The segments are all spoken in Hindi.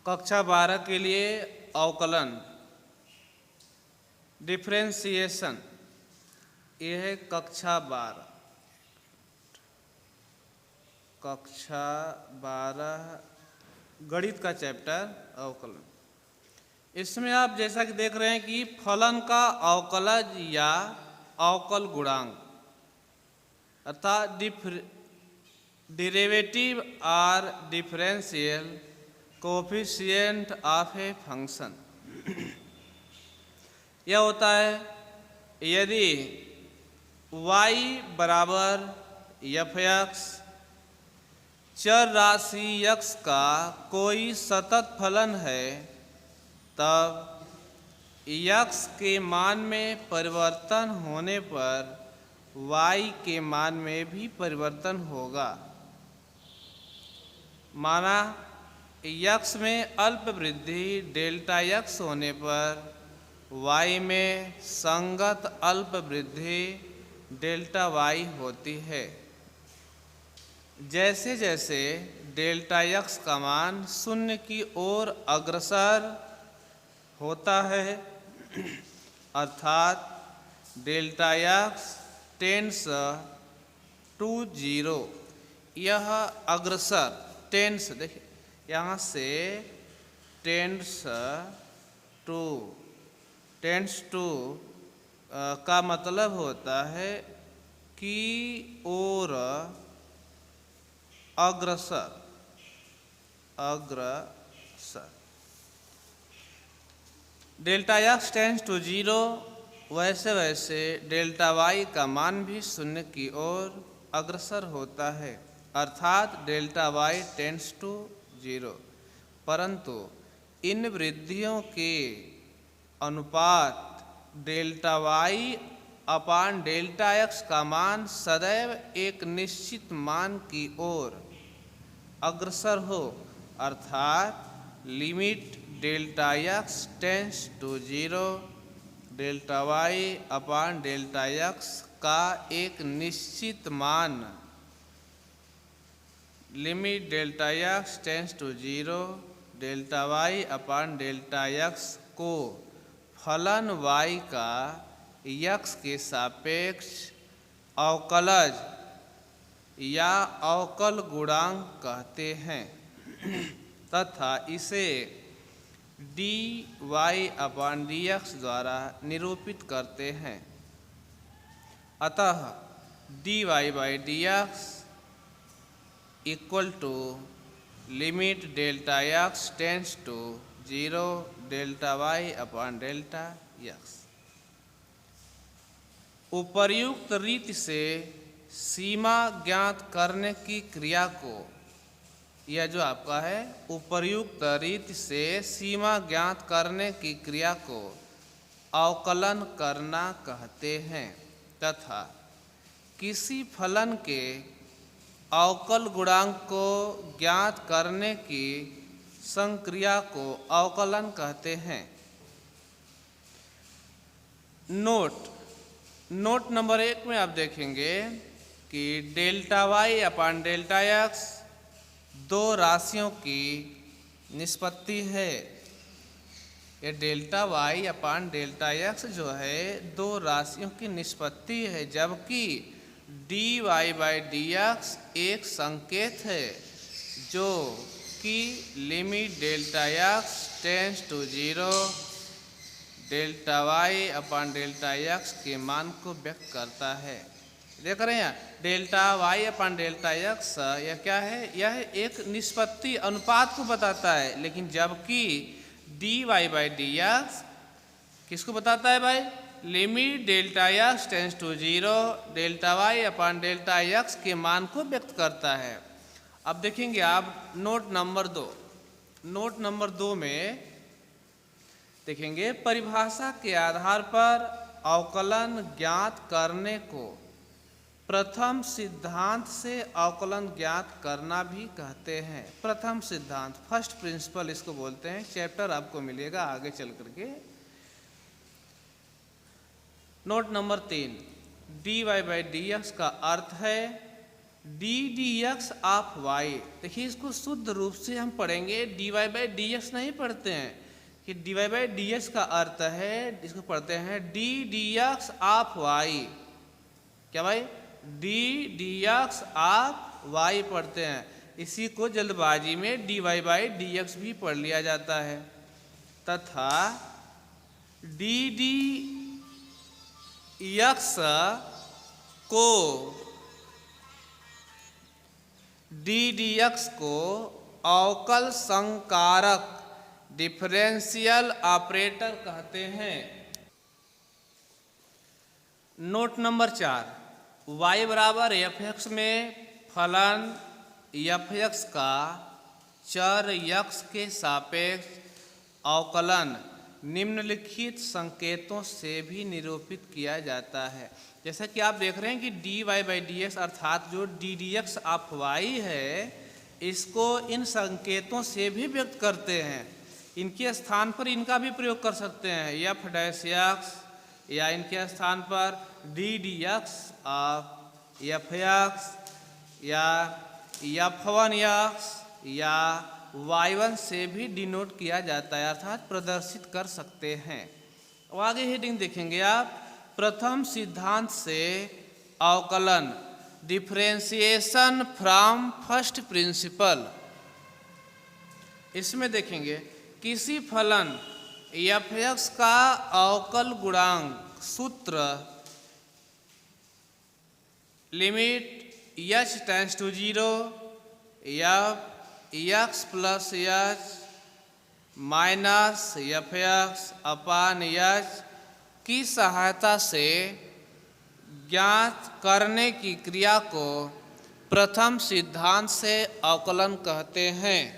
कक्षा 12 के लिए अवकलन डिफरेंशिएशन, यह है कक्षा 12। कक्षा 12 गणित का चैप्टर अवकलन। इसमें आप जैसा कि देख रहे हैं कि फलन का अवकलज या अवकल गुणांक अर्थात derivative or differential coefficient of a function. यह होता है यदि y बराबर एफ एक्स चर राशि x का कोई सतत फलन है, तब x के मान में परिवर्तन होने पर y के मान में भी परिवर्तन होगा। माना x में अल्प वृद्धि डेल्टा x होने पर y में संगत अल्प वृद्धि डेल्टा y होती है। जैसे जैसे डेल्टा x का मान शून्य की ओर अग्रसर होता है, अर्थात डेल्टा x टेंड्स टू 0, यह अग्रसर टेंड्स, देखिए यहाँ से टेंड्स टू का मतलब होता है कि और अग्रसर। डेल्टा x टेंड्स टू 0, वैसे वैसे डेल्टा y का मान भी शून्य की ओर अग्रसर होता है, अर्थात डेल्टा y टेंड्स टू 0। परंतु इन वृद्धियों के अनुपात delta y upon delta x का मान सदैव एक निश्चित मान की ओर अग्रसर हो, अर्थात limit delta x tends to 0 delta y upon delta x का एक निश्चित मान, limit delta x tends to 0 delta y upon delta x को फलन y का x के सापेक्ष अवकलज या अवकल गुणांक कहते हैं तथा इसे dy अपान dx द्वारा निरूपित करते हैं। अतः dy by dx equal to limit delta x tends to 0 delta y upon delta x। उपर्युक्त रीति से सीमा ज्ञात करने की क्रिया को, यह जो आपका है उपर्युक्त रीति से सीमा ज्ञात करने की क्रिया को अवकलन करना कहते हैं तथा किसी फलन के अवकल गुणांक को ज्ञात करने की संक्रिया को अवकलन कहते हैं। नोट नंबर 1 में आप देखेंगे कि delta y upon delta x दो राशियों की निष्पत्ति है। ये delta y upon delta x जो है दो राशियों की निष्पत्ति है, जबकि dy बाई dx एक संकेत है जो कि limit delta x tends to 0 delta y upon delta x के मान को व्यक्त करता है। देख रहे हैं delta y upon delta x यह क्या है, यह एक निष्पत्ति अनुपात को बताता है, लेकिन जबकि dy बाई dx किसको बताता है भाई, limit delta x tends to 0 delta y upon delta x के मान को व्यक्त करता है। अब देखेंगे आप नोट नंबर 2 में देखेंगे परिभाषा के आधार पर अवकलन ज्ञात करने को प्रथम सिद्धांत से अवकलन ज्ञात करना भी कहते हैं। प्रथम सिद्धांत, फर्स्ट प्रिंसिपल इसको बोलते हैं। चैप्टर आपको मिलेगा आगे चल करके। Note number 3, dy by dx का अर्थ है D D X of Y. देखिए इसको शुद्ध रूप से हम पढ़ेंगे, D Y by D X नहीं पढ़ते हैं कि D Y by D X का अर्थ है, इसको पढ़ते हैं D D X of Y. क्या भाई? D D X of Y पढ़ते हैं। इसी को जल्दबाजी में D Y by D X भी पढ़ लिया जाता है। तथा डी डी एक्स को डी डी एक्स को अवकल संकारक डिफरेंशियल ऑपरेटर कहते हैं। नोट नंबर 4, y बराबर एफ एक्स में फलन एफ एक्स का चर x के सापेक्ष अवकलन निम्नलिखित संकेतों से भी निरूपित किया जाता है। जैसा कि आप देख रहे हैं कि D Y by D X अर्थात जो D D X of Y है, इसको इन संकेतों से भी व्यक्त करते हैं। इनके स्थान पर इनका भी प्रयोग कर सकते हैं, एफ डैश एक्स, या इनके स्थान पर D D X of F x, या एफ वन एक्स, या y1 से भी डिनोट किया जाता है, अर्थात प्रदर्शित कर सकते हैं। अब आगे हेडिंग देखेंगे आप, प्रथम सिद्धांत से अवकलन डिफरेंशिएशन फ्रॉम फर्स्ट प्रिंसिपल। इसमें देखेंगे किसी फलन एफ एक्स का अवकल गुणांक सूत्र limit H tends to 0 F X plus H minus F X upon H की सहायता से ज्ञात करने की क्रिया को प्रथम सिद्धांत से अवकलन कहते हैं।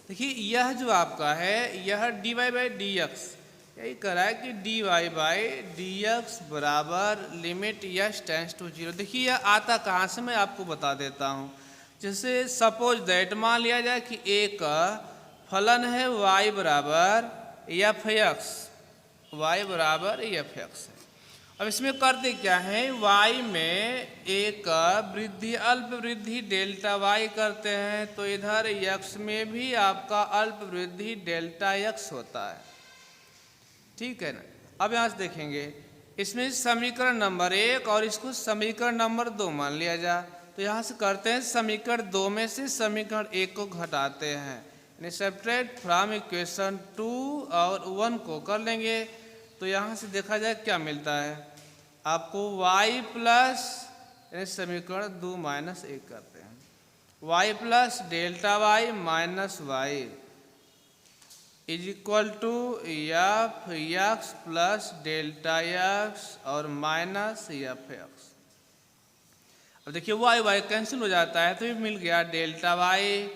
देखिए यह जो आपका है, यह D Y by D X, यही कह रहा है कि D Y by D X बराबर लिमिट एच टेंड्स टू 0। देखिए यह आता कहाँ से, मैं आपको बता देता हूँ। जैसे सपोज दैट मान लिया जाए कि एक फलन है y बराबर एफ एक्स, वाई बराबर एफ एक्स है। अब इसमें करते क्या है, y में एक वृद्धि अल्प वृद्धि डेल्टा y करते हैं, तो इधर x में भी आपका अल्प वृद्धि डेल्टा x होता है, ठीक है ना। अब यहाँ से देखेंगे, इसमें समीकरण नंबर 1 और इसको समीकरण नंबर 2 मान लिया जाए, तो यहाँ से करते हैं समीकरण 2 में से समीकरण 1 को घटाते हैं, यानी सेपरेट फ्रॉम इक्वेशन 2 और 1 को कर लेंगे। तो यहाँ से देखा जाए क्या मिलता है आपको, y प्लस समीकरण 2 माइनस 1 करते हैं, y plus delta y minus y is equal to F X plus delta X और माइनस एफ एक्स। अब देखिए वाई वाई कैंसिल हो जाता है, तो ये मिल गया डेल्टा वाई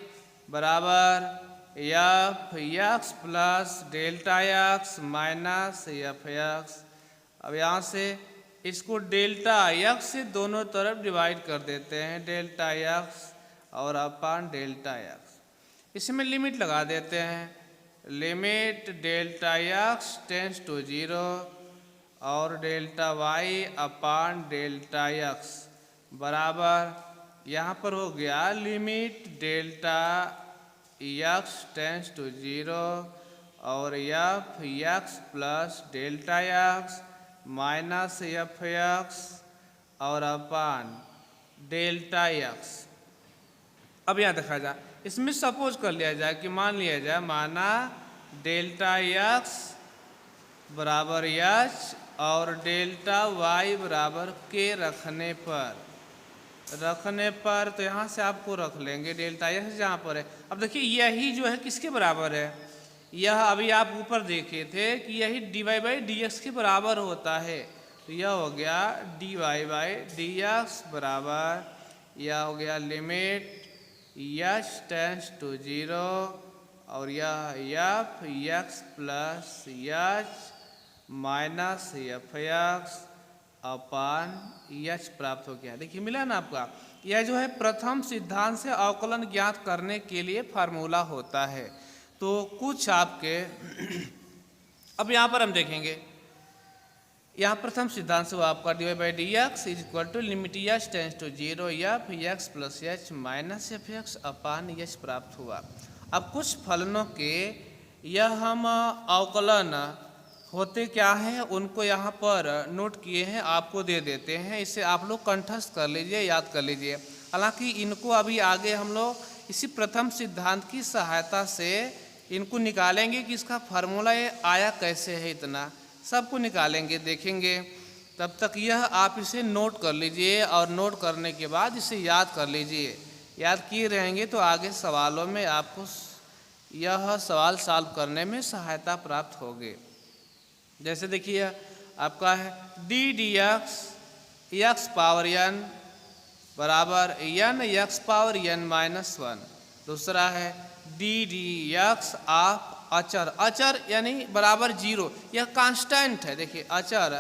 बराबर F X plus delta X minus F X. अब यहाँ से इसको डेल्टा एक्स से दोनों तरफ डिवाइड कर देते हैं, डेल्टा एक्स और अपान डेल्टा एक्स। इसमें लिमिट लगा देते हैं, limit delta X tends to 0 और delta Y upon delta X बराबर यहाँ पर हो गया limit delta X tends to 0 और F X plus delta X minus F X और अपान डेल्टा एक्स। अब यहाँ देखा जाए, इसमें सपोज कर लिया जाए कि मान लिया जाए, माना डेल्टा एक्स बराबर एच और डेल्टा वाई बराबर के रखने पर तो यहाँ से आपको रख लेंगे डेल्टा एक्स जहाँ पर है। अब देखिए यही जो है किसके बराबर है, यह अभी आप ऊपर देखे थे कि यही D Y by D X के बराबर होता है, तो यह हो गया D Y by D X बराबर, यह हो गया लिमिट एच टेंड्स टू 0 और यह F X plus H minus F X upon H प्राप्त हो गया। देखिए मिला ना आपका, यह जो है प्रथम सिद्धांत से अवकलन ज्ञात करने के लिए फार्मूला होता है। तो कुछ आपके अब यहाँ पर हम देखेंगे यहाँ प्रथम सिद्धांत से वो आपका dy by D X is equal to limit H tends to 0 F X plus H minus F X upon H प्राप्त हुआ। अब कुछ फलनों के यह हम अवकलन होते क्या हैं उनको यहाँ पर नोट किए हैं, आपको दे देते हैं, इसे आप लोग कंठस्थ कर लीजिए, याद कर लीजिए। हालांकि इनको अभी आगे हम लोग इसी प्रथम सिद्धांत की सहायता से इनको निकालेंगे कि इसका फार्मूला ये आया कैसे है, इतना सबको निकालेंगे, देखेंगे। तब तक यह आप इसे नोट कर लीजिए और नोट करने के बाद इसे याद कर लीजिए। याद किए रहेंगे तो आगे सवालों में आपको यह सवाल सॉल्व करने में सहायता प्राप्त होगी। जैसे देखिए आपका है D D X X power N बराबर N X power N minus one. दूसरा है डी डी एक्स ऑफ अचर, अचर यानी बराबर 0, यह कांस्टेंट है। देखिए अचर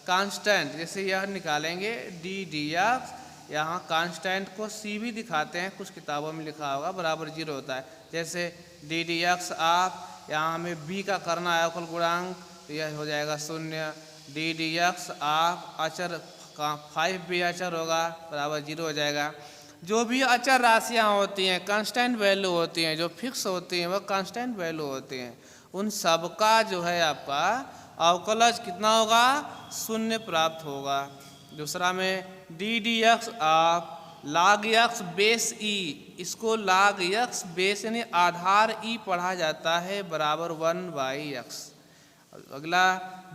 कांस्टेंट, जैसे यह निकालेंगे डी डी एक्स, यहाँ कांस्टेंट को सी भी दिखाते हैं, कुछ किताबों में लिखा होगा बराबर 0 होता है। जैसे डी डी एक्स ऑफ, यहाँ हमें बी का करना है अवकल गुणांक, तो यह हो जाएगा 0। डी डी एक्स ऑफ अचर का 5 भी अचर होगा बराबर 0 हो जाएगा। जो भी अचर राशियाँ होती हैं, कांस्टेंट वैल्यू होती हैं, जो फिक्स होती हैं वह कांस्टेंट वैल्यू होती हैं, उन सब का जो है आपका अवकलज कितना होगा, 0 प्राप्त होगा। दूसरा में D D X of log x base E, इसको log x बेस यानी आधार ई पढ़ा जाता है बराबर 1/x। अगला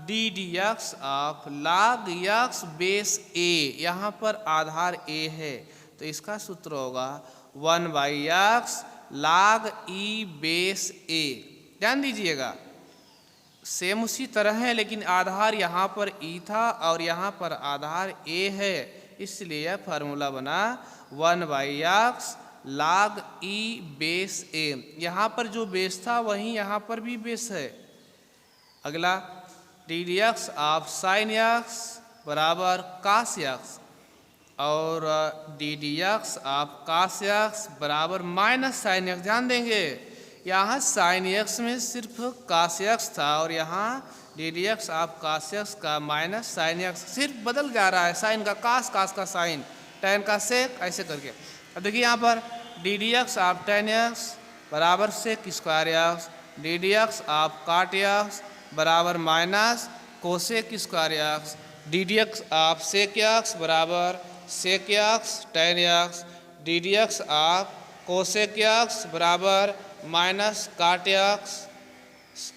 D D X of log x base A, यहाँ पर आधार ए है तो इसका सूत्र होगा 1/x log e बेस ए। ध्यान दीजिएगा सेम उसी तरह है, लेकिन आधार यहाँ पर ई था और यहाँ पर आधार ए है, इसलिए यह फार्मूला बना 1/x log e base A. यहाँ पर जो बेस था वहीं यहाँ पर भी बेस है। अगला D D X of sine X बराबर कास एक्स और D D X of cos X बराबर माइनस साइन एक्स। ध्यान देंगे यहाँ साइन एक्स में सिर्फ कास एक्स था और यहाँ D D X of cos X का माइनस साइन एक्स, सिर्फ बदल जा रहा है, साइन का कास, कास का साइन, टैन का सेक, ऐसे करके। अब देखिए यहाँ पर D D X of tan X बराबर sec square X, D D X of cot X बराबर minus cosec square X, D D X of sec X बराबर sec X tan X, D D X of cosec X बराबर minus cot X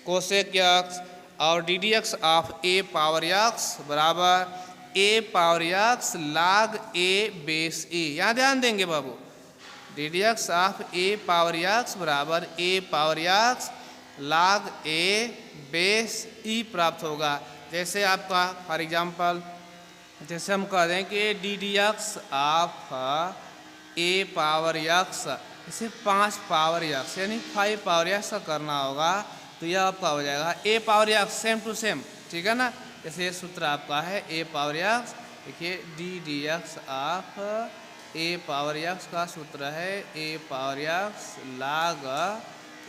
cosec X और D D X of A power X बराबर A power X log A base A. यहाँ ध्यान देंगे बाबू, D D X of A power X बराबर A power X log A base ई प्राप्त होगा। जैसे आपका फॉर एग्जांपल जैसे हम कह दें कि D D X of A power x, इसे 5 पावर एक्स यानी 5 पावर एक्स का करना होगा, तो यह आपका हो जाएगा A power X same to same, ठीक है ना। जैसे ये सूत्र आपका है ए पावर एक्स, देखिए D D X of A power X का सूत्र है ए पावर एक्स log,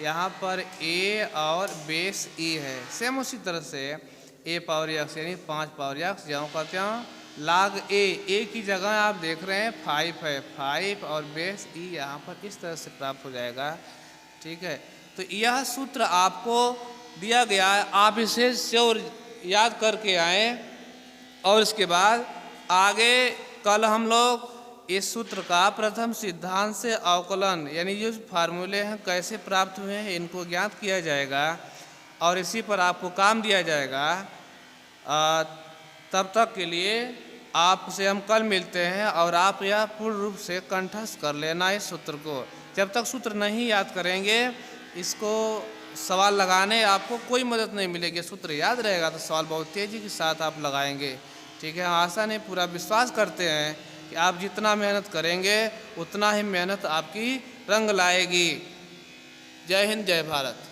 यहाँ पर ए और बेस ई है, सेम उसी तरह से ए पावर एक्स यानी 5 पावर एक्स जाऊँ कहते हैं log ए की जगह आप देख रहे हैं 5 है, 5 और बेस ई यहाँ पर इस तरह से प्राप्त हो जाएगा, ठीक है। तो यह सूत्र आपको दिया गया है, आप इसे श्योर याद करके आए और इसके बाद आगे कल हम लोग इस सूत्र का प्रथम सिद्धांत से अवकलन यानी जो फार्मूले हैं कैसे प्राप्त हुए हैं इनको ज्ञात किया जाएगा और इसी पर आपको काम दिया जाएगा। तब तक के लिए आपसे हम कल मिलते हैं और आप यह पूर्ण रूप से कंठस्थ कर लेना इस सूत्र को। जब तक सूत्र नहीं याद करेंगे इसको सवाल लगाने आपको कोई मदद नहीं मिलेगी। सूत्र याद रहेगा तो सवाल बहुत तेज़ी के साथ आप लगाएंगे, ठीक है। आशा नहीं पूरा विश्वास करते हैं कि आप जितना मेहनत करेंगे उतना ही मेहनत आपकी रंग लाएगी। जय हिंद, जय भारत।